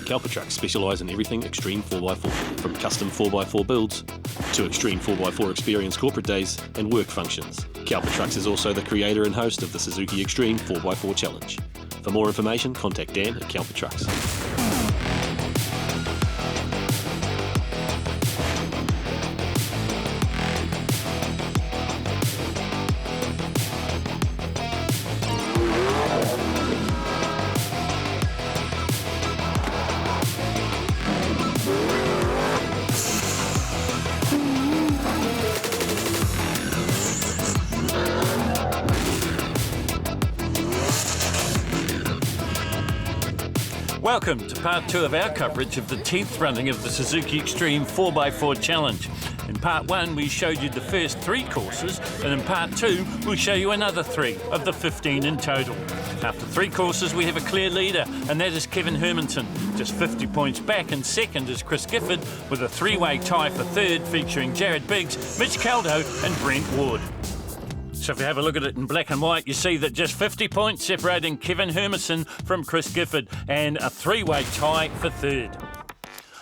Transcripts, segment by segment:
CowperTrucks specialise in everything extreme 4x4, from custom 4x4 builds to extreme 4x4 experience corporate days and work functions. CowperTrucks is also the creator and host of the Suzuki Extreme 4x4 Challenge. For more information, contact Dan at CowperTrucks. Welcome to part 2 of our coverage of the 10th running of the Suzuki Extreme 4x4 Challenge. In part 1 we showed you the first 3 courses, and in part 2 we'll show you another 3 of the 15 in total. After 3 courses we have a clear leader, and that is Kevin Hermanton, just 50 points back, and second is Chris Gifford with a 3-way tie for third featuring Jared Biggs, Mitch Caldo and Brent Ward. So if you have a look at it in black and white, you see that just 50 points separating Kevin Hermanson from Chris Gifford, and a 3-way tie for third.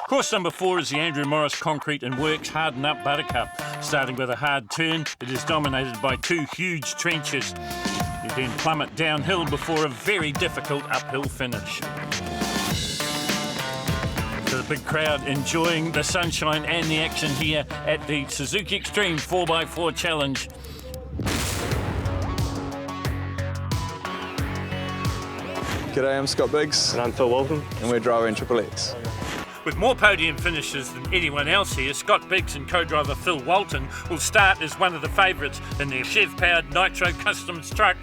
Course number 4 is the Andrew Morris Concrete and Works Harden Up Buttercup. Starting with a hard turn, it is dominated by 2 huge trenches. You then plummet downhill before a very difficult uphill finish. So the big crowd enjoying the sunshine and the action here at the Suzuki Extreme 4x4 Challenge. G'day, I'm Scott Biggs. And I'm Phil Walton. And we're driving Triple X. With more podium finishes than anyone else here, Scott Biggs and co-driver Phil Walton will start as one of the favourites in their Chev-powered Nitro Customs truck.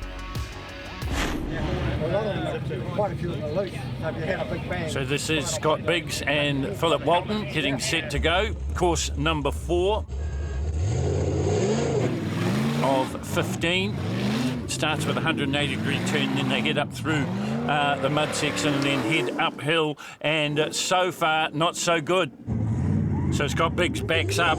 So this is Scott Biggs and Philip Walton getting set to go. Course number 4 of 15. Starts with a 180-degree turn, then they head up through the mud section and then head uphill, and so far not so good. So Scott Biggs backs up.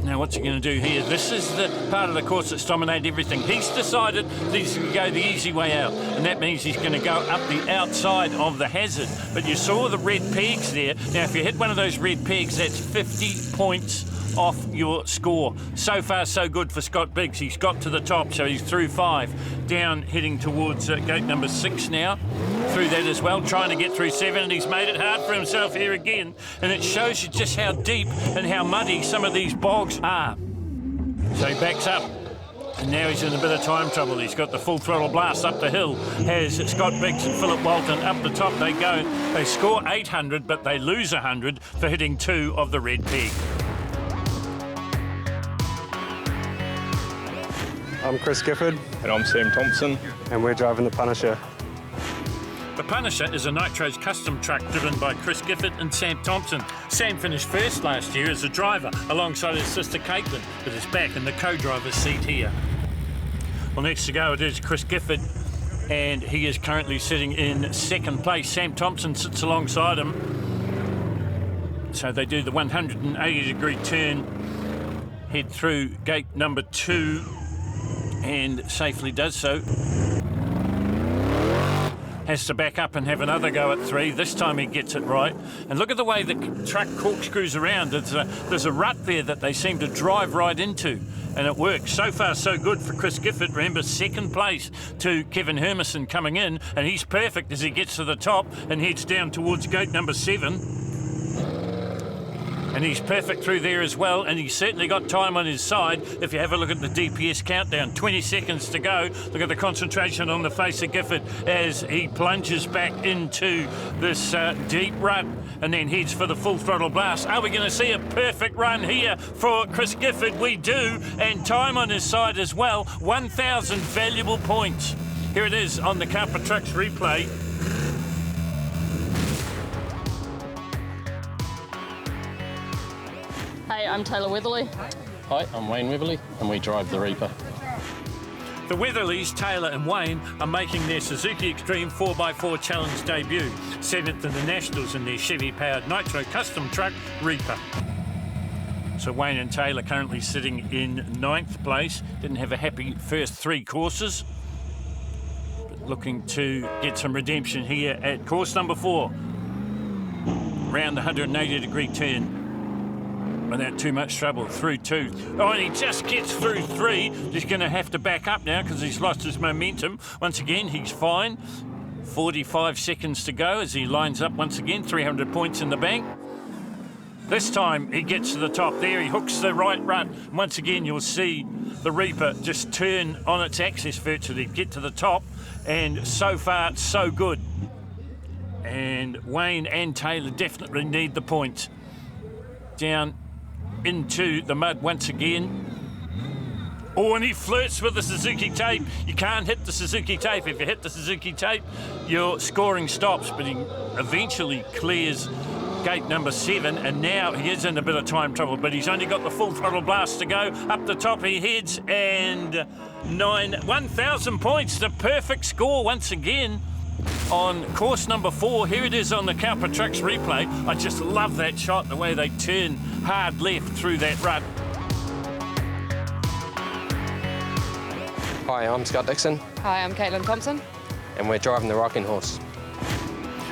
Now what's he going to do here? This is the part of the course that's dominated everything. He's decided that he's going to go the easy way out, and that means he's going to go up the outside of the hazard. But you saw the red pegs there. Now if you hit one of those red pegs, that's 50 points off your score. So far so good for Scott Biggs. He's got to the top, so he's through 5. Down heading towards gate number 6 now. Through that as well, trying to get through 7, and he's made it hard for himself here again. And it shows you just how deep and how muddy some of these bogs are. So he backs up, and now he's in a bit of time trouble. He's got the full throttle blast up the hill. Has Scott Biggs and Philip Walton up the top they go. They score 800, but they lose 100 for hitting 2 of the red peg. I'm Chris Gifford. And I'm Sam Thompson. And we're driving the Punisher. The Punisher is a Nitro's custom truck driven by Chris Gifford and Sam Thompson. Sam finished first last year as a driver alongside his sister Caitlin, but is back in the co-driver's seat here. Well, next to go it is Chris Gifford, and he is currently sitting in second place. Sam Thompson sits alongside him. So they do the 180-degree turn, head through gate number 2, and safely does so. Has to back up and have another go at 3. This time he gets it right. And look at the way the truck corkscrews around. There's a rut there that they seem to drive right into, and it works. So far so good for Chris Gifford. Remember, second place to Kevin Hermanson coming in, and he's perfect as he gets to the top and heads down towards gate number 7. And he's perfect through there as well, and he's certainly got time on his side. If you have a look at the DPS countdown, 20 seconds to go. Look at the concentration on the face of Gifford as he plunges back into this deep rut and then heads for the full throttle blast. Are we going to see a perfect run here for Chris Gifford? We do, and time on his side as well. 1,000 valuable points. Here it is on the CowperTrucks replay. Hey, I'm Taylor Weatherly. Hi, I'm Wayne Weatherly, and we drive the Reaper. The Weatherlys, Taylor and Wayne, are making their Suzuki Extreme 4x4 Challenge debut, 7th in the Nationals in their Chevy-powered Nitro Custom truck, Reaper. So Wayne and Taylor currently sitting in 9th place. Didn't have a happy first 3 courses, but looking to get some redemption here at course number 4. round the 180-degree turn without too much trouble. Through 2. Oh, and he just gets through 3. He's going to have to back up now because he's lost his momentum. Once again, he's fine. 45 seconds to go as he lines up once again. 300 points in the bank. This time he gets to the top there. He hooks the right rut. Once again, you'll see the Reaper just turn on its axis virtually, get to the top. And so far, so good. And Wayne and Taylor definitely need the points. Down into the mud once again. Oh, and he flirts with the Suzuki tape. You can't hit the Suzuki tape. If you hit the Suzuki tape, your scoring stops. But he eventually clears gate number 7, and now he is in a bit of time trouble, but he's only got the full throttle blast to go. Up the top he heads, and 1,000 points, the perfect score once again on course number 4. Here it is on the CowperTrucks replay. I just love that shot, the way they turn hard left through that rut. Hi, I'm Scott Dixon, Hi, I'm Caitlin Thompson. and we're driving the Rocking Horse.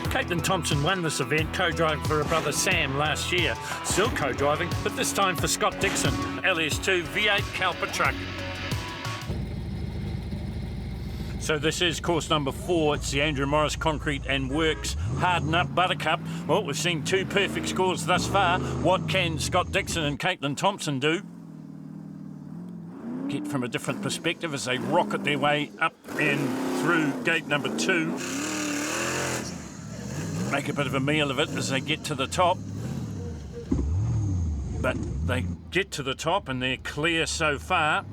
Caitlin Thompson won this event, co-driving for her brother Sam last year. Still co-driving, but this time for Scott Dixon, LS2 V8 CowperTruck. So this is course number 4. It's the Andrew Morris Concrete and Works Harden Up Buttercup. Well, we've seen 2 perfect scores thus far. What can Scott Dixon and Caitlin Thompson do? Get from a different perspective as they rocket their way up and through gate number 2. Make a bit of a meal of it as they get to the top. But they get to the top and they're clear so far.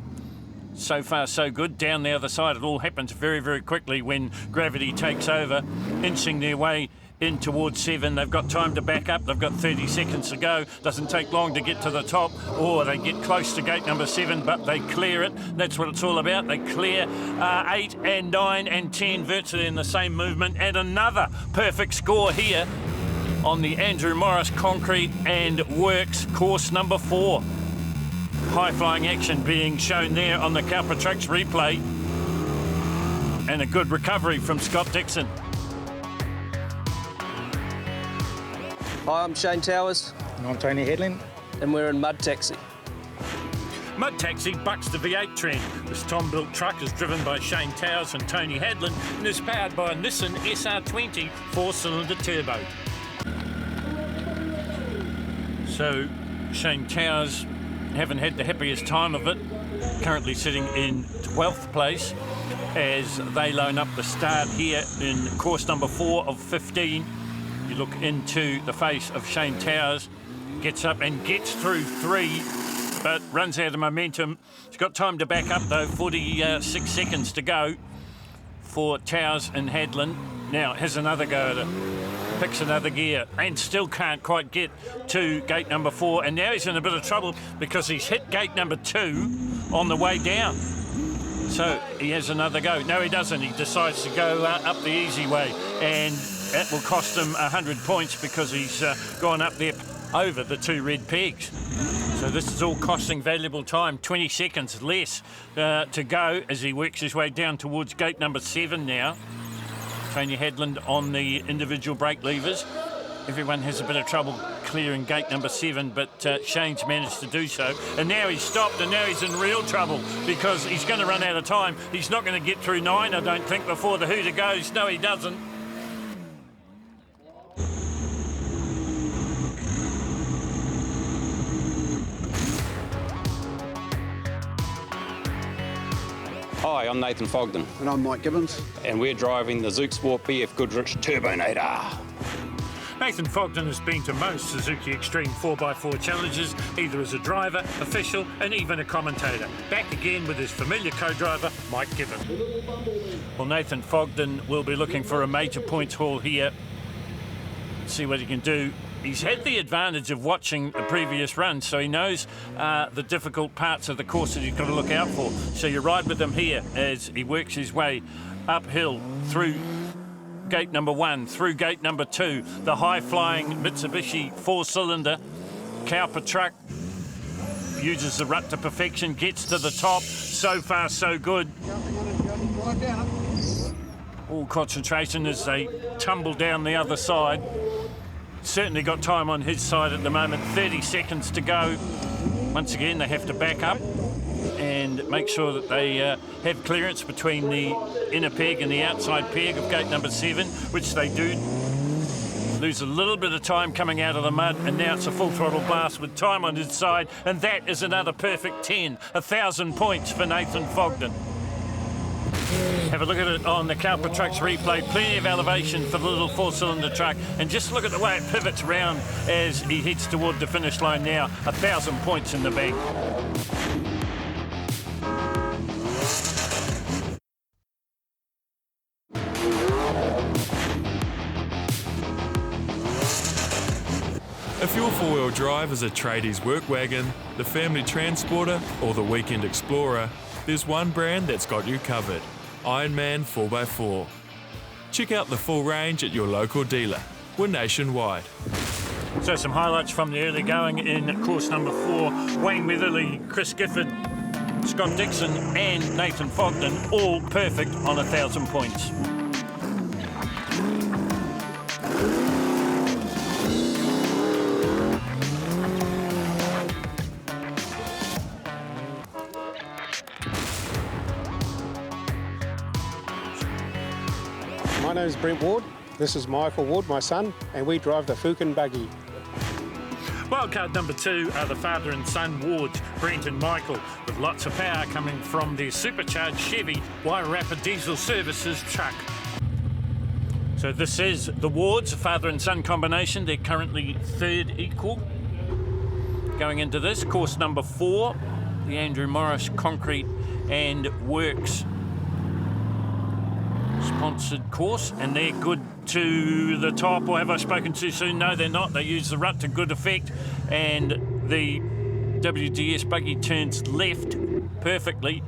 So far, so good. Down the other side, it all happens very, very quickly when gravity takes over, inching their way in towards 7. They've got time to back up. They've got 30 seconds to go. Doesn't take long to get to the top, or they get close to gate number 7, but they clear it. That's what it's all about. They clear 8 and 9 and 10 virtually in the same movement, and another perfect score here on the Andrew Morris Concrete and Works course number 4. High-flying action being shown there on the CowperTrucks replay, and a good recovery from Scott Dixon. Hi, I'm Shane Towers, And I'm Tony Headland. and we're in Mud Taxi. Mud Taxi bucks the V8 trend. This Tom-built truck is driven by Shane Towers and Tony Hadland and is powered by a Nissan SR20 4-cylinder turbo. So Shane Towers haven't had the happiest time of it, currently sitting in 12th place as they line up the start here in course number 4 of 15. You look into the face of Shane Towers, gets up and gets through 3, but runs out of momentum. He's got time to back up though, 46 seconds to go for Towers and Hadland. Now has another go at it, picks another gear and still can't quite get to gate number 4, and now he's in a bit of trouble because he's hit gate number 2 on the way down. So he has another go. No, he doesn't. He decides to go up the easy way, and that will cost him 100 points because he's gone up there over the 2 red pegs. So this is all costing valuable time. 20 seconds less to go as he works his way down towards gate number 7 now. Tony Hadland on the individual brake levers. Everyone has a bit of trouble clearing gate number 7, but Shane's managed to do so. And now he's stopped, and now he's in real trouble because he's going to run out of time. He's not going to get through 9, I don't think, before the hooter goes. No, he doesn't. Hi, I'm Nathan Fogden, And I'm Mike Gibbons. and we're driving the Zook Sport BF Goodrich Turbonator. Nathan Fogden has been to most Suzuki Extreme 4x4 challenges, either as a driver, official, and even a commentator. Back again with his familiar co-driver, Mike Gibbon. Well, Nathan Fogden will be looking for a major points haul here. See what he can do. He's had the advantage of watching the previous run, so he knows the difficult parts of the course that he's got to look out for. So you ride with him here as he works his way uphill through gate number 1, through gate number 2. The high-flying Mitsubishi 4-cylinder CowperTruck uses the rut to perfection, gets to the top. So far, so good. All concentration as they tumble down the other side. certainly got time on his side at the moment. 30 seconds to go. Once again, they have to back up and make sure that they have clearance between the inner peg and the outside peg of gate number 7, which they do. Lose a little bit of time coming out of the mud, and now it's a full throttle blast with time on his side, and that is another perfect 10. 1,000 points for Nathan Fogden. Have a look at it on the CowperTrucks replay. Plenty of elevation for the little 4-cylinder truck, and just look at the way it pivots round as he heads toward the finish line now. 1,000 points in the bank. If your four-wheel drive is a tradies work wagon, the family transporter or the weekend explorer, there's one brand that's got you covered. Ironman 4x4. Check out the full range at your local dealer. We're nationwide. So some highlights from the early going in course number 4. Wayne Weatherly, Chris Gifford, Scott Dixon and Nathan Fogden all perfect on 1,000 points. My name is Brent Ward. This is Michael Ward, my son, and we drive the Fukin buggy. Wildcard number 2 are the father and son Wards, Brent and Michael, with lots of power coming from their supercharged Chevy Wairarapa Diesel Services truck. So this is the Wards, a father and son combination. They're currently 3rd equal. Going into this, course number 4, the Andrew Morris Concrete and Works sponsored course, and they're good to the top. Or have I spoken too soon? No, they're not. They use the rut to good effect, and the WDS buggy turns left perfectly.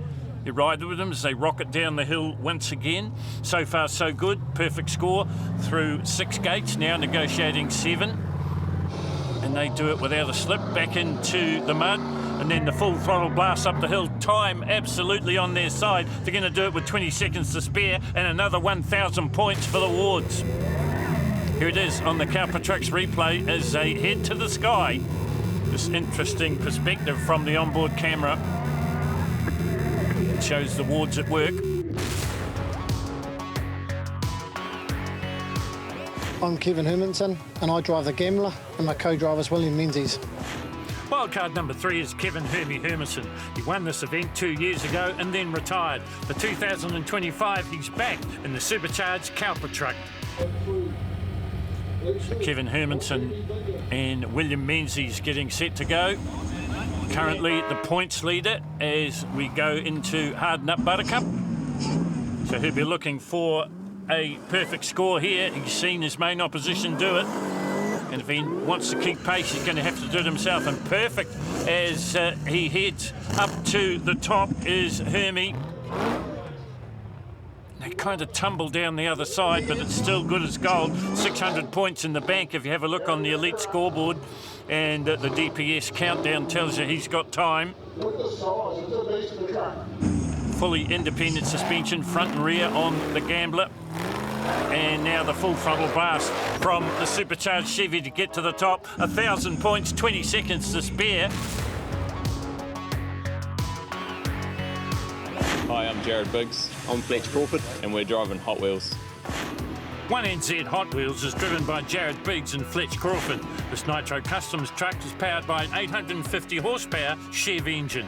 You ride with them as they rocket down the hill once again. So far so good. Perfect score through 6 gates, now negotiating 7, and they do it without a slip. Back into the mud, and then the full throttle blast up the hill. Time absolutely on their side. They're going to do it with 20 seconds to spare, and another 1,000 points for the Wards. Here it is on the CowperTrucks replay as they head to the sky. This interesting perspective from the onboard camera. It shows the Wards at work. I'm Kevin Hermanson, and I drive the Gambler, and my co-driver is William Menzies. Wildcard number 3 is Kevin Hermanson. He won this event 2 years ago and then retired. For 2025, he's back in the supercharged CowperTruck. So Kevin Hermanson and William Menzies getting set to go. Currently the points leader as we go into Harden Up Buttercup. So he'll be looking for a perfect score here. He's seen his main opposition do it. And if he wants to keep pace, he's going to have to do it himself. And perfect as he heads up to the top is Hermie. They kind of tumble down the other side, but it's still good as gold. 600 points in the bank if you have a look on the elite scoreboard. And the DPS countdown tells you he's got time. Fully independent suspension, front and rear on the Gambler. And now the full throttle blast from the supercharged Chevy to get to the top. 1,000 points, 20 seconds to spare. Hi, I'm Jared Biggs. I'm Fletch Crawford. And we're driving Hot Wheels. 1NZ Hot Wheels is driven by Jared Biggs and Fletch Crawford. This Nitro Customs truck is powered by an 850 horsepower Chev engine.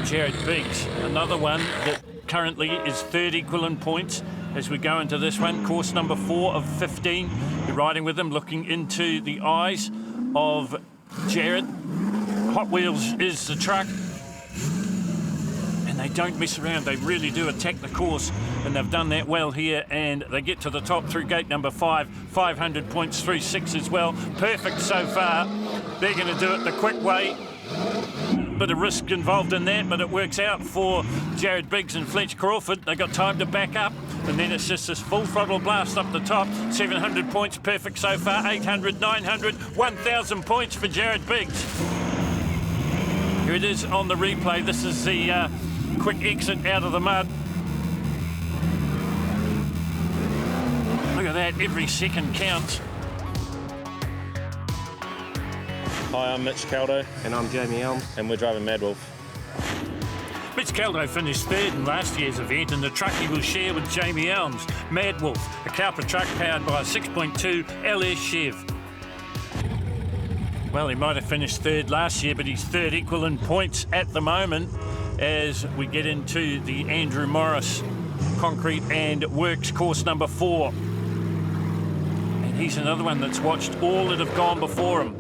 Jared Biggs, another one that currently is 3rd equal in points as we go into this one. Course number 4 of 15. You're riding with them, looking into the eyes of Jared. Hot Wheels is the truck. And they don't mess around. They really do attack the course. And they've done that well here. And they get to the top through gate number 5. 500 points through 6 as well. Perfect so far. They're going to do it the quick way. Bit of risk involved in that, but it works out for Jared Biggs and Fletch Crawford. They got time to back up, and then it's just this full throttle blast up the top. 700 points perfect so far. 800, 900, 1,000 points for Jared Biggs. Here it is on the replay. This is the quick exit out of the mud. Look at that. Every second counts. Hi, I'm Mitch Caldo, And I'm Jamie Elms. and we're driving Mad Wolf. Mitch Caldo finished third in last year's event, and the truck he will share with Jamie Elms, Mad Wolf, a CowperTruck powered by a 6.2 LS Chev. Well, he might have finished third last year, but he's third equal in points at the moment as we get into the Andrew Morris Concrete and Works course number 4. And he's another one that's watched all that have gone before him.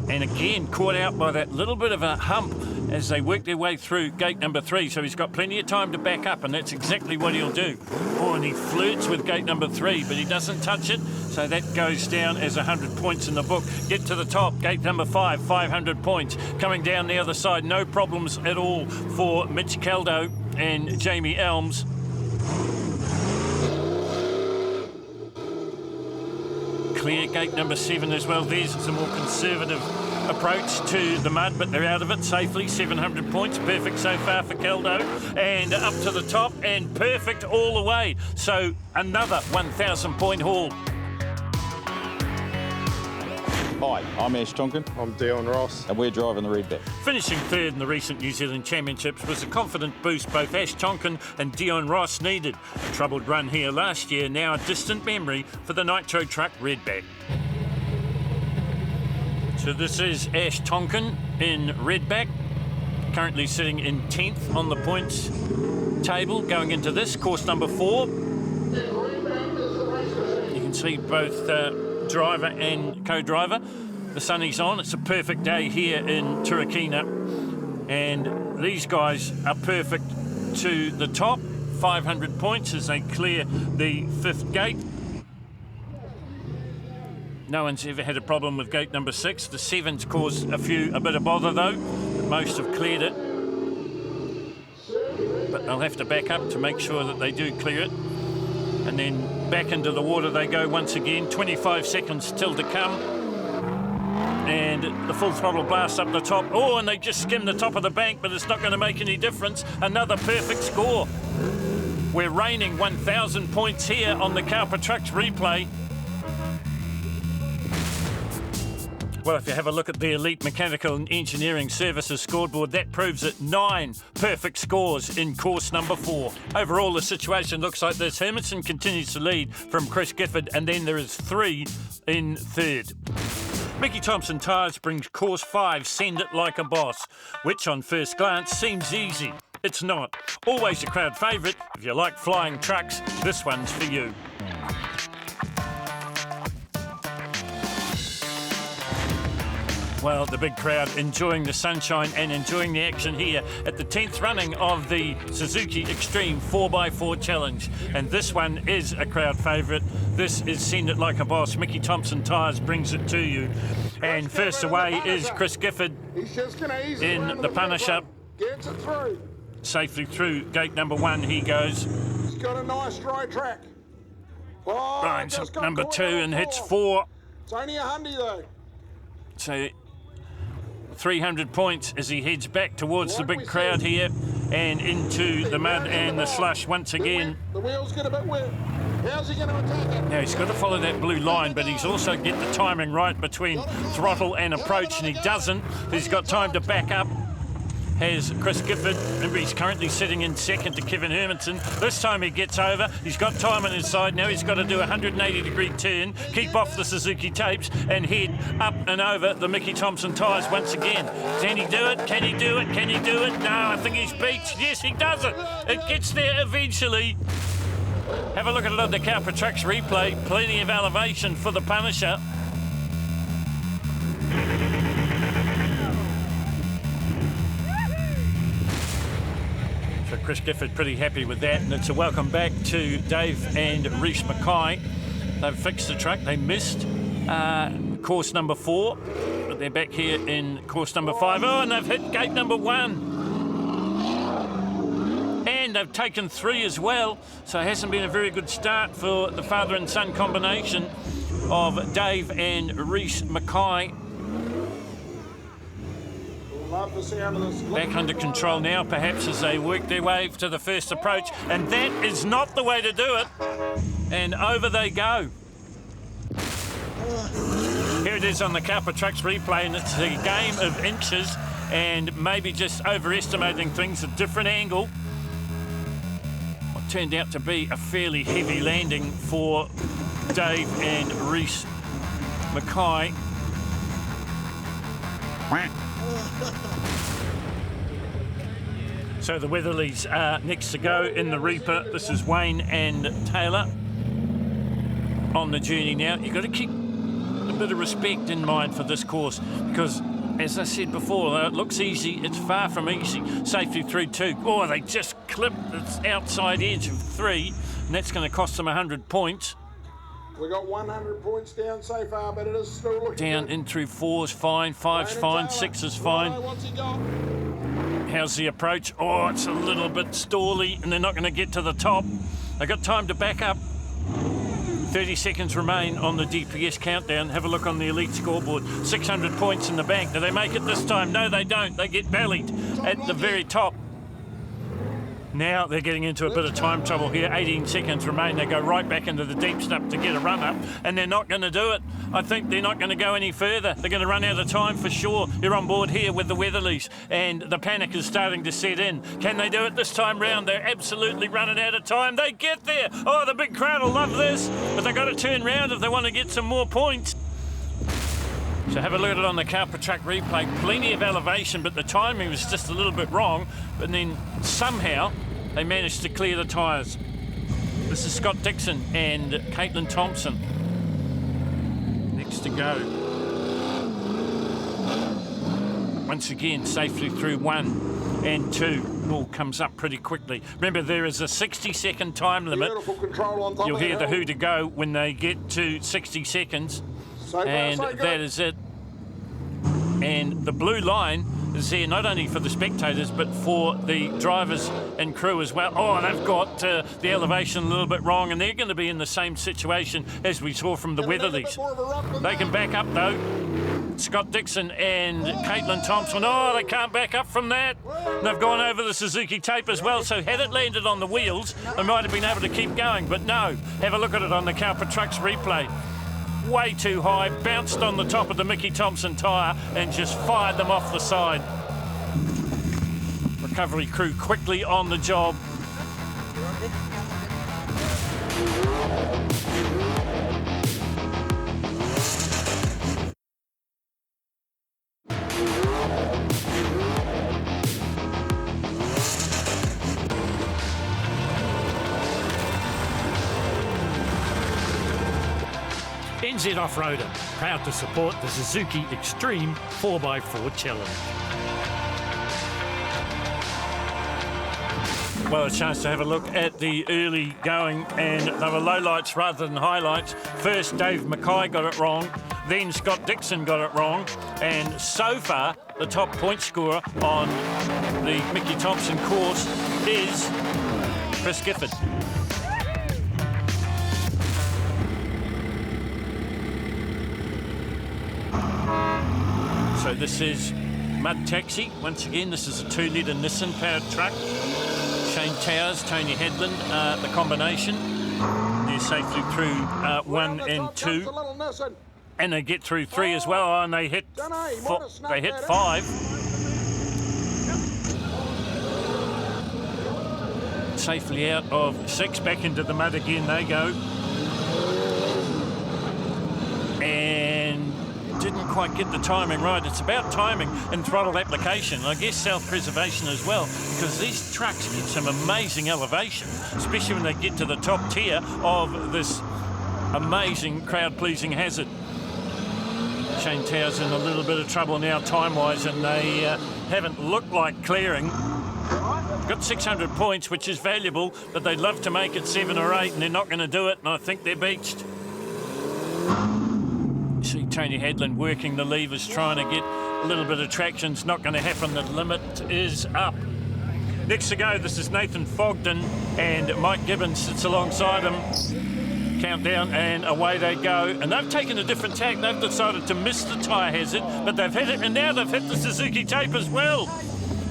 And again, caught out by that little bit of a hump as they work their way through gate number 3. So he's got plenty of time to back up, and that's exactly what he'll do. Oh, and he flirts with gate number 3, but he doesn't touch it. So that goes down as 100 points in the book. Get to the top, gate number 5, 500 points. Coming down the other side, no problems at all for Mitch Caldo and Jamie Elms. Clear gate number 7 as well. There's a more conservative approach to the mud, but they're out of it safely. 700 points, perfect so far for Caldo, and up to the top, and perfect all the way. So another 1,000 point haul. Hi, I'm Ash Tonkin, I'm Dion Ross. and we're driving the Redback. Finishing third in the recent New Zealand Championships was a confident boost both Ash Tonkin and Dion Ross needed. A troubled run here last year, now a distant memory for the Nitro Truck Redback. So this is Ash Tonkin in Redback, currently sitting in 10th on the points table going into this, course number 4. You can see both driver and co-driver. The sun is on. It's a perfect day here in Turakina, and these guys are perfect to the top. 500 points as they clear the 5th gate. No one's ever had a problem with gate number 6. The 7's caused a bit of bother though. Most have cleared it, but they'll have to back up to make sure that they do clear it. And then back into the water they go once again. 25 seconds still to come. And the full throttle blast up the top. Oh, and they just skim the top of the bank, but it's not going to make any difference. Another perfect score. We're raining 1,000 points here on the CowperTrucks replay. Well, if you have a look at the Elite Mechanical and Engineering Services scoreboard, that proves it. 9 perfect scores in course number 4. Overall, the situation looks like this. Hermanson continues to lead from Chris Gifford, and then there is 3 in 3rd. Mickey Thompson Tyres brings course 5, Send It Like a Boss, which on first glance seems easy. It's not. Always a crowd favourite. If you like flying trucks, this one's for you. Well, the big crowd enjoying the sunshine and enjoying the action here at the 10th running of the Suzuki Extreme 4x4 Challenge. And this one is a crowd favourite. This is Send It Like a Boss. Mickey Thompson Tyres brings it to you. And first away is Chris Gifford in the Punisher. Gets it through. Safely through gate number 1 he goes. He's got a nice dry track. Oh, Lines up number 2 and hits 4. It's only a hundy though. So 300 points as he heads back towards the big crowd here and into the mud and the slush once again. The wheels get a bit wet. How's he going to attack it? Now he's got to follow that blue line, but he's also get the timing right between throttle and approach, and he doesn't. He's got time to back up. Has Chris Gifford. Remember, he's currently sitting in 2nd to Kevin Hermanson. This time he gets over. He's got time on his side. Now he's got to do a 180-degree turn, keep off the Suzuki tapes, and head up and over the Mickey Thompson tyres once again. Can he do it? Can he do it? Can he do it? No, I think he's beached. Yes, he does it. It gets there eventually. Have a look at it on the CowperTrucks replay. Plenty of elevation for the Punisher. So Chris Gifford pretty happy with that, and it's a welcome back to Dave and Reece Mackay. They've fixed the truck. They missed course number 4, but they're back here in course number 5. Oh, and they've hit gate number 1. And they've taken 3 as well, so it hasn't been a very good start for the father and son combination of Dave and Reece Mackay. Love the sound of this. Back under control now, perhaps, as they work their way to the first approach, and that is not the way to do it. and over they go. Here it is on the CowperTrucks replay, and it's a game of inches and maybe just overestimating things, a different angle. What turned out to be a fairly heavy landing for Dave and Reese Mackay. So the Weatherlys are next to go in the Reaper. This is Wayne and Taylor on the journey now. You've got to keep a bit of respect in mind for this course because, as I said before, though it looks easy, it's far from easy. Safely through 2. Oh, they just clipped the outside edge of 3, and that's going to cost them 100 points. We got 100 points down so far, but it is still looking down good. in through 4's fine, 5's fine, 6 is fine. What's he got? How's the approach? Oh, it's a little bit stally, and they're not going to get to the top. They've got time to back up. 30 seconds remain on the DPS countdown. Have a look on the elite scoreboard. 600 points in the bank. Do they make it this time? No, they don't. They get bellied at the very top. Now they're getting into a bit of time trouble here. 18 seconds remain. They go right back into the deep stuff to get a run up, and they're not going to do it. I think they're not going to go any further. They're going to run out of time for sure. You're on board here with the Weatherlys, and the panic is starting to set in. Can they do it this time round? They're absolutely running out of time. They get there. Oh, the big crowd will love this, but they've got to turn round if they want to get some more points. So have a look at it on the CowperTruck replay. Plenty of elevation, but the timing was just a little bit wrong. But then somehow they managed to clear the tyres. This is Scott Dixon and Caitlin Thompson next to go. Once again, safely through 1 and 2. All comes up pretty quickly. Remember, there is a 60-second time limit. You'll hear the who to go when they get to 60 seconds. And that is it. And the blue line is there not only for the spectators but for the drivers and crew as well. Oh, they've got the elevation a little bit wrong, and they're going to be in the same situation as we saw from the Weatherlys. They can back up though. Scott Dixon and Caitlin Thompson. Oh, they can't back up from that. And they've gone over the Suzuki tape as well, so had it landed on the wheels, they might have been able to keep going, but no. Have a look at it on the CowperTrucks replay. Way too high, bounced on the top of the Mickey Thompson tyre and just fired them off the side. Recovery crew quickly on the job. NZ Off-Roader, proud to support the Suzuki Extreme 4x4 Challenge. Well, a chance to have a look at the early going, and they were lowlights rather than highlights. First, Dave Mackay got it wrong, then Scott Dixon got it wrong, and so far, the top point scorer on the Mickey Thompson course is Chris Gifford. So this is Mud Taxi. Once again, this is a 2-litre Nissan powered truck. Shane Towers, Tony Hedlund, the combination. They're safely through 1 and 2. And they get through 3 as well, and they hit 5. Safely out of 6, back into the mud again they go. And didn't quite get the timing right. It's about timing and throttle application. I guess self-preservation as well, because these trucks get some amazing elevation, especially when they get to the top tier of this amazing crowd-pleasing hazard. Shane Towers in a little bit of trouble now time-wise, and they haven't looked like clearing. Got 600 points, which is valuable, but they'd love to make it 7 or 8, and they're not going to do it, and I think they're beached. See Tony Hedlund working the levers, trying to get a little bit of traction. It's not going to happen. The limit is up. Next to go, this is Nathan Fogden, and Mike Gibbons sits alongside him. Countdown, and away they go. And they've taken a different tack. They've decided to miss the tyre hazard, but they've hit it, and now they've hit the Suzuki tape as well.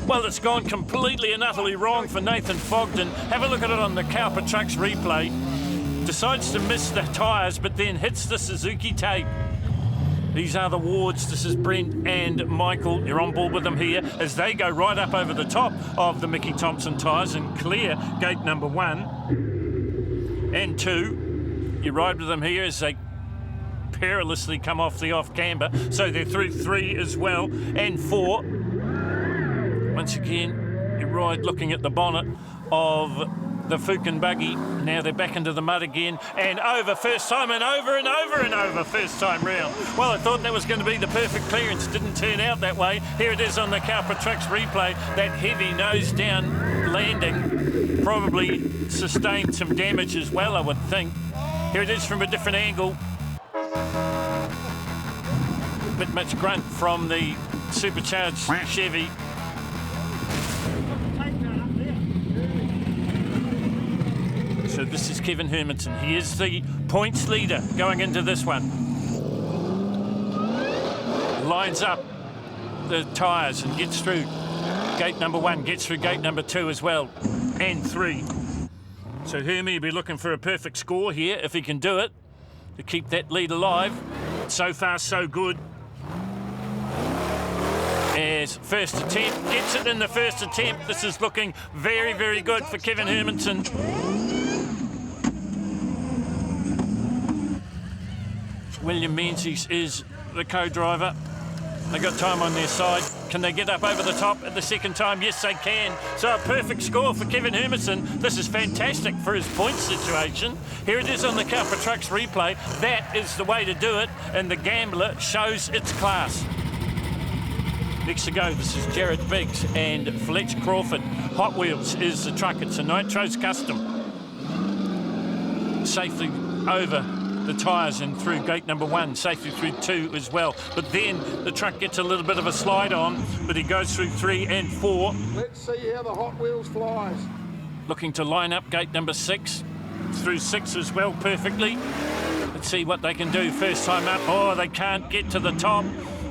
Well, it's gone completely and utterly wrong for Nathan Fogden. Have a look at it on the CowperTrucks replay. decides to miss the tyres, but then hits the Suzuki tape. These are the Wards. This is Brent and Michael. You're on board with them here as they go right up over the top of the Mickey Thompson tyres and clear gate number 1 and 2. You ride with them here as they perilously come off the off-camber. So they're through 3 as well and 4. Once again, you ride looking at the bonnet of the Fukin buggy. Now they're back into the mud again and over first time and over and over and over first time round. Well, I thought that was going to be the perfect clearance. Didn't turn out that way. Here it is on the CowperTrucks replay. That heavy nose down landing probably sustained some damage as well, I would think. Here it is from a different angle. Bit much grunt from the supercharged Chevy. So this is Kevin Hermanson. He is the points leader going into this one. Lines up the tyres and gets through gate number 1, gets through gate number 2 as well, and 3. So Hermie will be looking for a perfect score here, if he can do it, to keep that lead alive. So far, so good. As first attempt, gets it in the first attempt. This is looking very, very good for Kevin Hermanson. William Menzies is the co-driver. They got time on their side. Can they get up over the top at the second time? Yes, they can. So a perfect score for Kevin Hermanson. This is fantastic for his points situation. Here it is on the CowperTrucks replay. That is the way to do it, and the Gambler shows its class. Next to go, this is Jared Biggs and Fletch Crawford. Hot Wheels is the truck. It's a Nitros Custom. Safely over the tyres and through gate number 1, safely through 2 as well. But then the truck gets a little bit of a slide on, but he goes through 3 and 4. Let's see how the Hot Wheels flies. Looking to line up gate number 6, through 6 as well perfectly. Let's see what they can do first time up. Oh, they can't get to the top.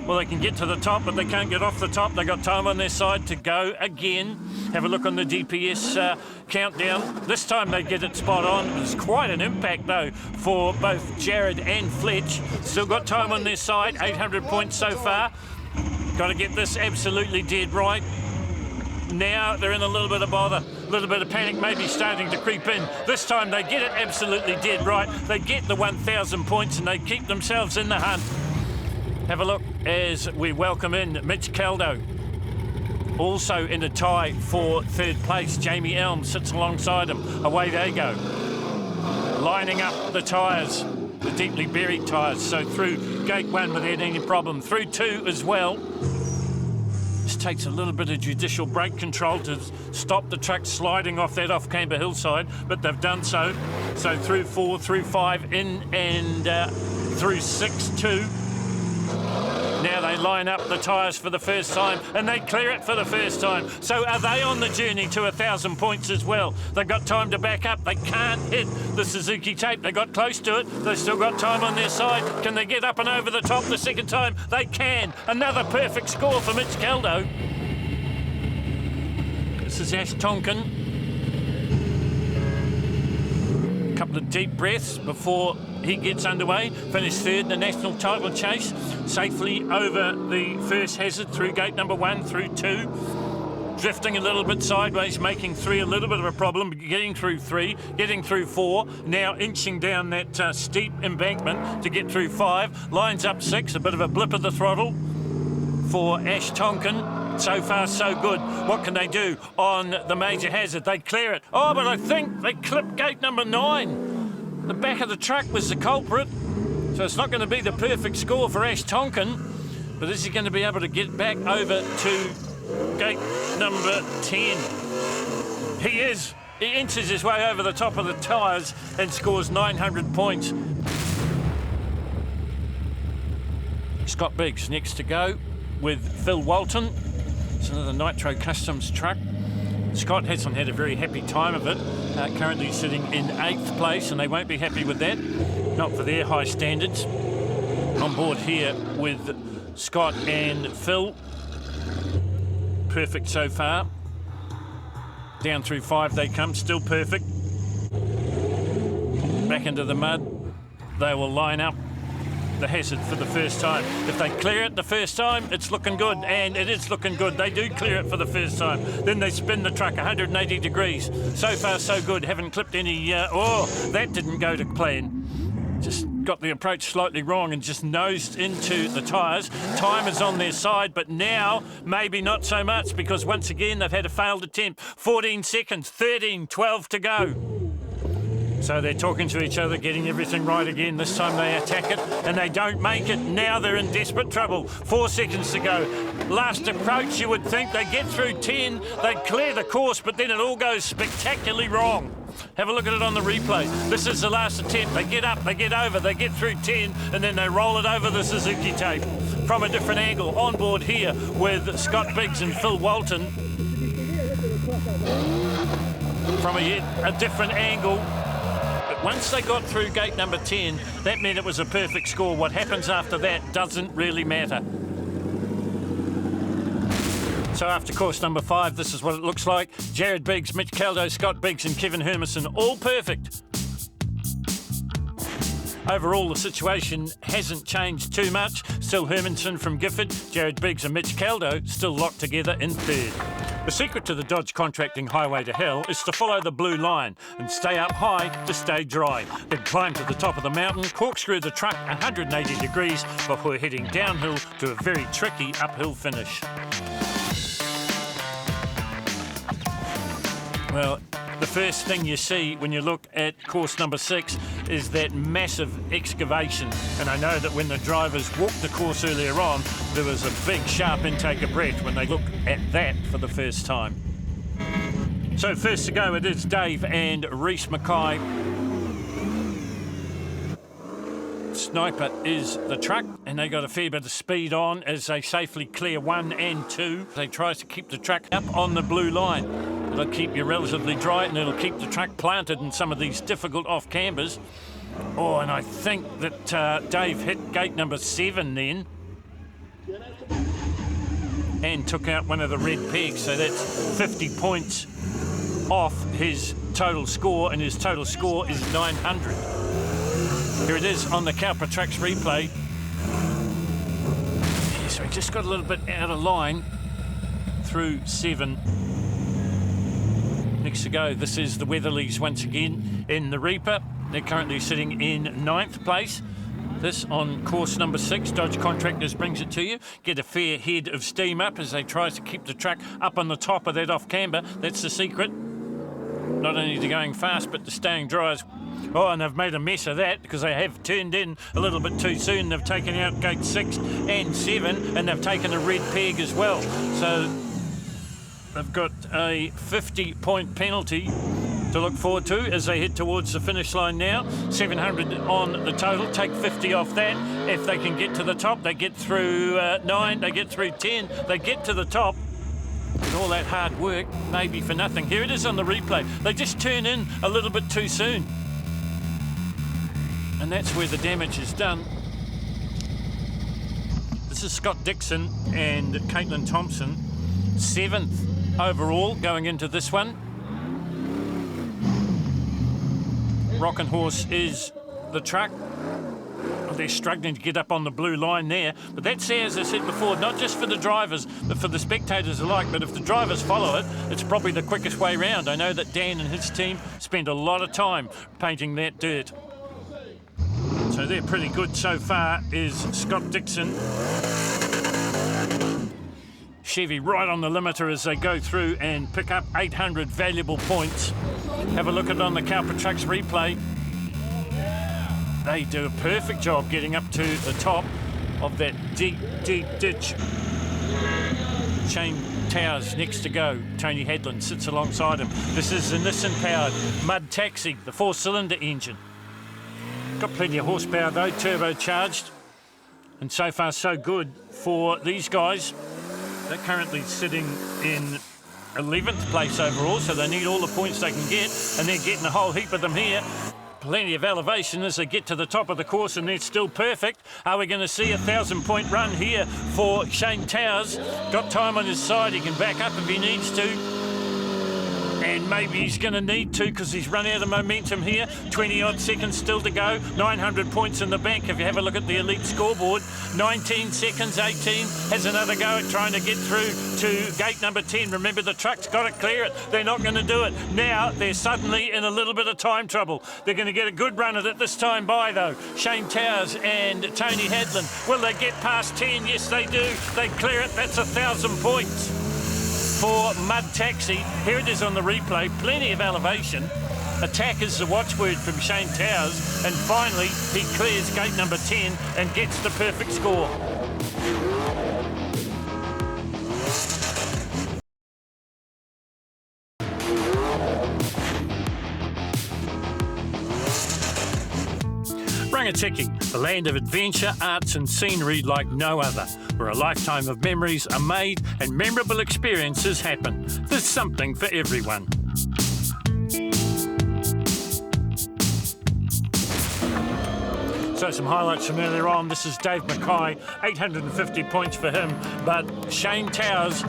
Well, they can get to the top, but they can't get off the top. They got time on their side to go again. Have a look on the DPS countdown. This time they get it spot on. It was quite an impact, though, for both Jared and Fletch. Still got time on their side. 800 points so far. Got to get this absolutely dead right. Now they're in a little bit of bother. A little bit of panic maybe starting to creep in. This time they get it absolutely dead right. They get the 1,000 points and they keep themselves in the hunt. Have a look as we welcome in Mitch Caldo. Also in a tie for 3rd place, Jamie Elm sits alongside him. Away they go. Lining up the tyres, the deeply buried tyres. So through gate 1 without any problem. Through 2 as well. This takes a little bit of judicial brake control to stop the truck sliding off that off-camber hillside, but they've done so. So through 4, through 5, in and through 6 too. Now they line up the tyres for the first time and they clear it for the first time. So are they on the journey to 1,000 points as well? They've got time to back up. They can't hit the Suzuki tape. They got close to it. They've still got time on their side. Can they get up and over the top the second time? They can. Another perfect score for Mitch Caldo. This is Ash Tonkin. A couple of deep breaths before he gets underway. Finished 3rd in the national title chase. Safely over the first hazard through gate number 1, through 2. Drifting a little bit sideways, making 3 a little bit of a problem. Getting through 3, getting through 4. Now inching down that steep embankment to get through 5. Lines up 6, a bit of a blip of the throttle for Ash Tonkin. So far, so good. What can they do on the major hazard? They clear it. Oh, but I think they clipped gate number 9. The back of the truck was the culprit. So it's not going to be the perfect score for Ash Tonkin. But is he going to be able to get back over to gate number 10? He is. He inches his way over the top of the tyres and scores 900 points. Scott Biggs next to go with Phil Walton. It's another Nitro Customs truck. Scott hasn't had a very happy time of it. Currently sitting in 8th place, and they won't be happy with that. Not for their high standards. On board here with Scott and Phil. Perfect so far. Down through 5 they come, still perfect. back into the mud, they will line up the hazard for the first time. If they clear it the first time, it's looking good, and it is looking good. They do clear it for the first time. Then they spin the truck 180 degrees. So far, so good. Haven't clipped any... that didn't go to plan. Just got the approach slightly wrong and just nosed into the tyres. Time is on their side, but now maybe not so much, because once again they've had a failed attempt. 14 seconds, 13, 12 to go. So they're talking to each other, getting everything right again. This time they attack it and they don't make it. Now they're in desperate trouble. 4 seconds to go. Last approach, you would think they'd get through 10, they'd clear the course, but then it all goes spectacularly wrong. Have a look at it on the replay. This is the last attempt. They get up, they get over, they get through 10, and then they roll it over the Suzuki tape from a different angle. On board here with Scott Biggs and Phil Walton from a different angle. Once they got through gate number 10, that meant it was a perfect score. What happens after that doesn't really matter. So after course number 5, this is what it looks like. Jared Biggs, Mitch Caldo, Scott Biggs and Kevin Hermison, all perfect. Overall, the situation hasn't changed too much. Still Hermanson from Gifford, Jared Biggs and Mitch Caldo still locked together in third. The secret to the Dodge Contracting Highway to Hell is to follow the blue line and stay up high to stay dry. Then climb to the top of the mountain, corkscrew the truck 180 degrees before heading downhill to a very tricky uphill finish. Well, the first thing you see when you look at course number 6 is that massive excavation. And I know that when the drivers walked the course earlier on, there was a big, sharp intake of breath when they look at that for the first time. So first to go, it is Dave and Reece Mackay. Sniper is the truck, and they got a fair bit of speed on as they safely clear 1 and 2. They try to keep the truck up on the blue line. It'll keep you relatively dry, and it'll keep the truck planted in some of these difficult off-cambers. Oh, and I think that Dave hit gate number 7 then and took out one of the red pegs, so that's 50 points off his total score, and his total score is 900. Here it is on the CowperTrucks replay. Yeah, so he just got a little bit out of line through 7. Next to go, this is the Weatherlys once again in the Reaper. They're currently sitting in 9th place. This on course number 6. Dodge Contractors brings it to you. Get a fair head of steam up as they try to keep the truck up on the top of that off-camber. That's the secret. Not only to going fast, but to staying dry as... Oh, and they've made a mess of that because they have turned in a little bit too soon. They've taken out gate 6 and 7, and they've taken a red peg as well. So they've got a 50-point penalty to look forward to as they head towards the finish line now. 700 on the total. Take 50 off that. If they can get to the top, they get through 9, they get through 10, they get to the top. And all that hard work may be for nothing. Here it is on the replay. They just turn in a little bit too soon. And that's where the damage is done. This is Scott Dixon and Caitlin Thompson. 7th overall going into this one. Rockin' Horse is the truck. They're struggling to get up on the blue line there. But that's there, as I said before, not just for the drivers, but for the spectators alike. But if the drivers follow it, it's probably the quickest way round. I know that Dan and his team spend a lot of time painting that dirt. So they're pretty good so far, is Scott Dixon. Chevy right on the limiter as they go through and pick up 800 valuable points. Have a look at it on the CowperTrucks replay. They do a perfect job getting up to the top of that deep, deep ditch. Shane Towers next to go. Tony Hadland sits alongside him. This is the Nissan-powered Mud Taxi, the 4-cylinder engine. Got plenty of horsepower though, turbocharged. And so far so good for these guys. They're currently sitting in 11th place overall, so they need all the points they can get, and they're getting a whole heap of them here. Plenty of elevation as they get to the top of the course, and they're still perfect. Are we going to see a 1,000-point run here for Shane Towers? Got time on his side, he can back up if he needs to. and maybe he's going to need to because he's run out of momentum here. 20-odd seconds still to go. 900 points in the bank. If you have a look at the elite scoreboard, 19 seconds, 18 has another go at trying to get through to gate number 10. Remember, the truck's got to clear it. They're not going to do it. Now they're suddenly in a little bit of time trouble. They're going to get a good run at it this time by, though. Shane Towers and Tony Hadlin. Will they get past 10? Yes, they do. They clear it. That's 1,000 points for Mud Taxi. Here it is on the replay. Plenty of elevation. Attack is the watchword from Shane Towers. And finally, he clears gate number 10 and gets the perfect score. Rangitikei, the land of adventure, arts and scenery like no other, where a lifetime of memories are made and memorable experiences happen. There's something for everyone. So some highlights from earlier on. This is Dave Mackay, 850 points for him, but Shane Towers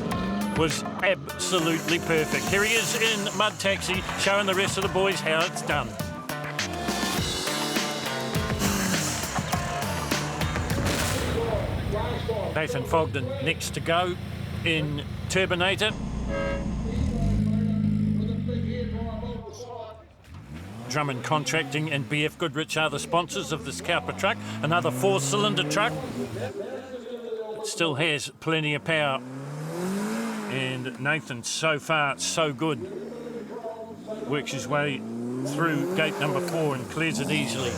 was absolutely perfect. Here he is in Mud Taxi, showing the rest of the boys how it's done. Nathan Fogden next to go in Turbinator. Drummond Contracting and BF Goodrich are the sponsors of this CowperTruck, another 4-cylinder truck. It still has plenty of power. And Nathan, so far, so good. Works his way through gate number 4 and clears it easily.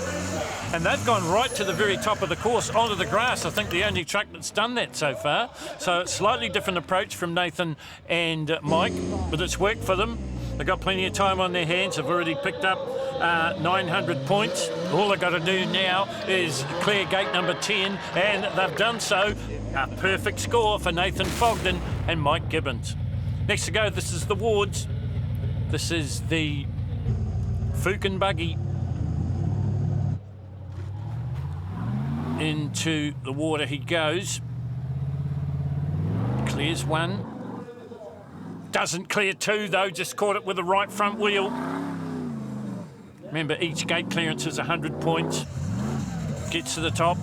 And they've gone right to the very top of the course, onto the grass. I think the only truck that's done that so far. So slightly different approach from Nathan and Mike, but it's worked for them. They've got plenty of time on their hands. They've already picked up 900 points. All they've got to do now is clear gate number 10, and they've done so. A perfect score for Nathan Fogden and Mike Gibbons. Next to go, this is the Wards. This is the Fukin buggy. Into the water he goes. Clears one. Doesn't clear two, though, just caught it with the right front wheel. Remember, each gate clearance is 100 points. Gets to the top.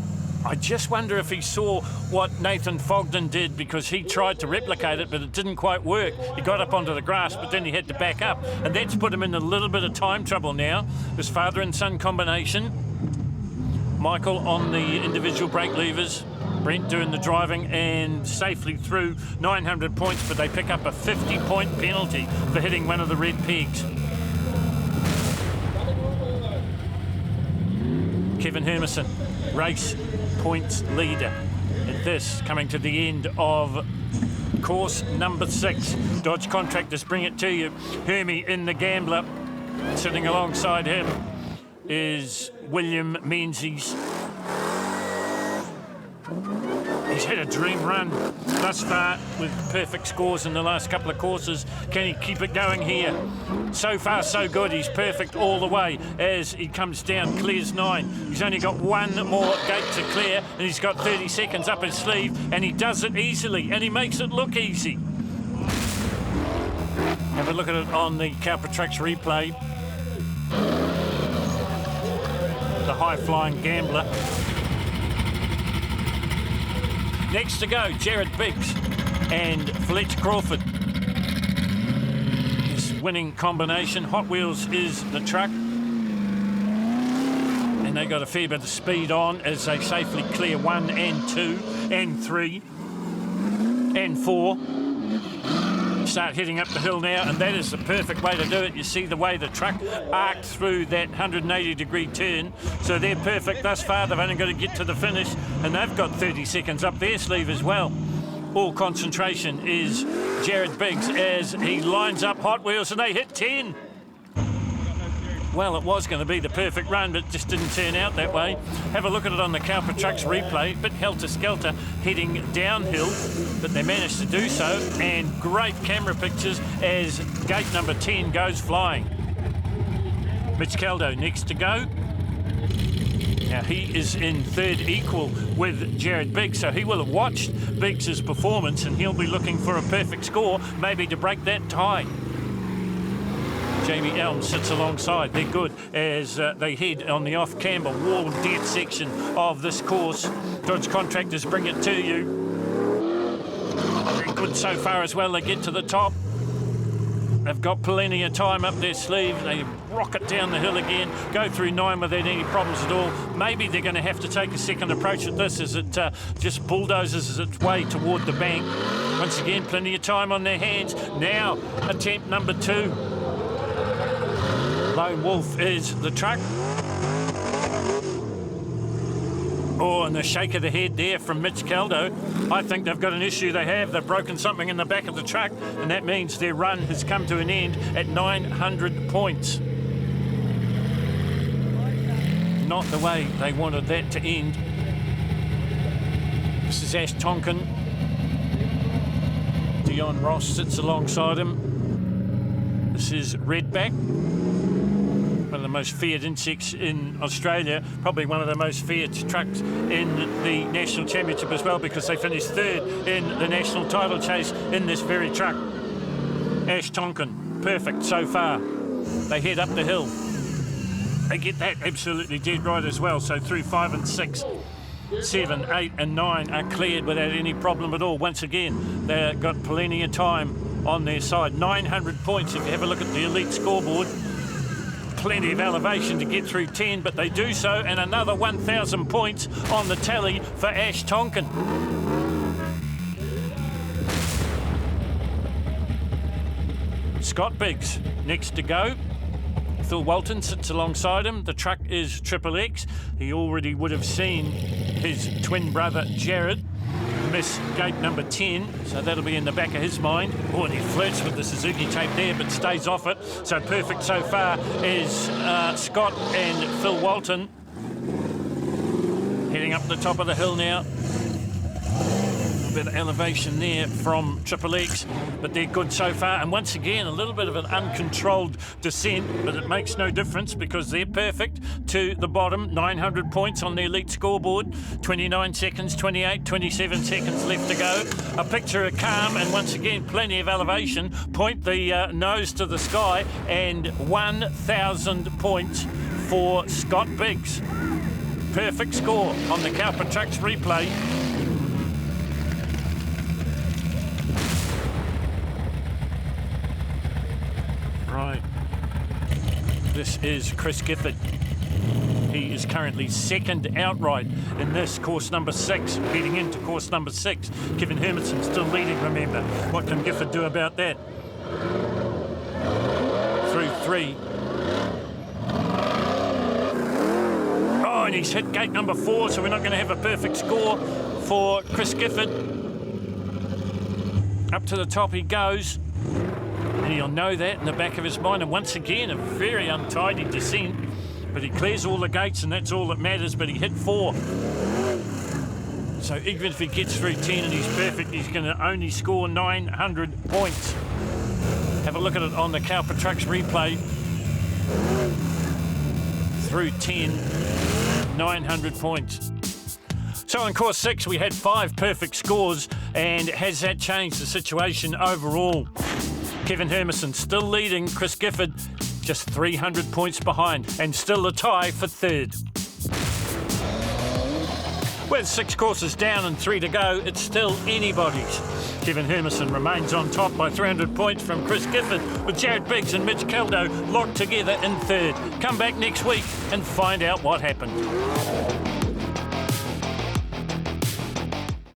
I just wonder if he saw what Nathan Fogden did, because he tried to replicate it, but it didn't quite work. He got up onto the grass, but then he had to back up. And that's put him in a little bit of time trouble now. This father and son combination. Michael on the individual brake levers. Brent doing the driving and safely through 900 points, but they pick up a 50-point penalty for hitting one of the red pegs. Kevin Hermison, race points leader. And this coming to the end of course number 6. Dodge Contractors bring it to you. Hermie in the Gambler. Sitting alongside him is William Menzies. He's had a dream run thus far with perfect scores in the last couple of courses. Can he keep it going here? So far, so good. He's perfect all the way as he comes down, clears 9. He's only got one more gate to clear, and he's got 30 seconds up his sleeve, and he does it easily, and he makes it look easy. Have a look at it on the CowperTrucks replay. The high-flying Gambler. Next to go, Jared Biggs and Fletch Crawford. This winning combination. Hot Wheels is the truck. And they got a fair bit of speed on as they safely clear 1 and 2 and 3 and 4. Start heading up the hill now, and that is the perfect way to do it. You see the way the truck arced through that 180-degree turn, so they're perfect thus far. They've only got to get to the finish, and they've got 30 seconds up their sleeve as well. All concentration is Jared Biggs as he lines up Hot Wheels, and they hit 10. Well, it was going to be the perfect run, but it just didn't turn out that way. Have a look at it on the CowperTrucks replay. Bit helter-skelter heading downhill, but they managed to do so, and great camera pictures as gate number 10 goes flying. Mitch Caldo next to go. Now, he is in third equal with Jared Biggs, so he will have watched Biggs' performance, and he'll be looking for a perfect score, maybe to break that tie. Jamie Elm sits alongside. They're good as they head on the off-camber wall dead section of this course. Dodge Contractors bring it to you. They're good so far as well. They get to the top. They've got plenty of time up their sleeve. They rocket down the hill again, go through 9 without any problems at all. Maybe they're going to have to take a second approach at this as it just bulldozes its way toward the bank. Once again, plenty of time on their hands. Now, attempt number 2. Lone Wolf is the truck. Oh, and the shake of the head there from Mitch Caldo. I think they've got an issue. They've broken something in the back of the truck, and that means their run has come to an end at 900 points. Not the way they wanted that to end. This is Ash Tonkin. Dion Ross sits alongside him. This is Redback, one of the most feared insects in Australia, probably one of the most feared trucks in the National Championship as well, because they finished 3rd in the national title chase in this very truck. Ash Tonkin, perfect so far. They head up the hill. They get that absolutely dead right as well, so through 5 and 6. 7, 8 and 9 are cleared without any problem at all. Once again, they've got plenty of time on their side. 900 points if you have a look at the elite scoreboard. Plenty of elevation to get through 10, but they do so, and another 1,000 points on the tally for Ash Tonkin. Scott Biggs next to go. Phil Walton sits alongside him. The truck is Triple X. He already would have seen his twin brother Jared miss gate number 10, so that'll be in the back of his mind. Oh, and he flirts with the Suzuki tape there, but stays off it. So perfect so far is Scott and Phil Walton. Heading up the top of the hill now. A bit of elevation there from Triple X, but they're good so far. And once again, a little bit of an uncontrolled descent, but it makes no difference because they're perfect to the bottom. 900 points on the elite scoreboard. 29 seconds, 28, 27 seconds left to go. A picture of calm, and once again, plenty of elevation. Point the nose to the sky, and 1,000 points for Scott Biggs. Perfect score on the CowperTrucks replay. Right. This is Chris Gifford. He is currently 2nd outright in this course number 6, heading into course number 6. Kevin Hermanson still leading, remember. What can Gifford do about that? Through 3. Oh, and he's hit gate number 4, so we're not going to have a perfect score for Chris Gifford. Up to the top he goes. And he'll know that in the back of his mind. And once again, a very untidy descent. But he clears all the gates, and that's all that matters. But he hit 4. So even if he gets through 10 and he's perfect, he's going to only score 900 points. Have a look at it on the CowperTrucks replay. Through 10, 900 points. So in course 6, we had 5 perfect scores. And has that changed the situation overall? Kevin Hermanson still leading, Chris Gifford just 300 points behind, and still a tie for 3rd. With 6 courses down and 3 to go, it's still anybody's. Kevin Hermanson remains on top by 300 points from Chris Gifford, with Jared Biggs and Mitch Caldo locked together in 3rd. Come back next week and find out what happened.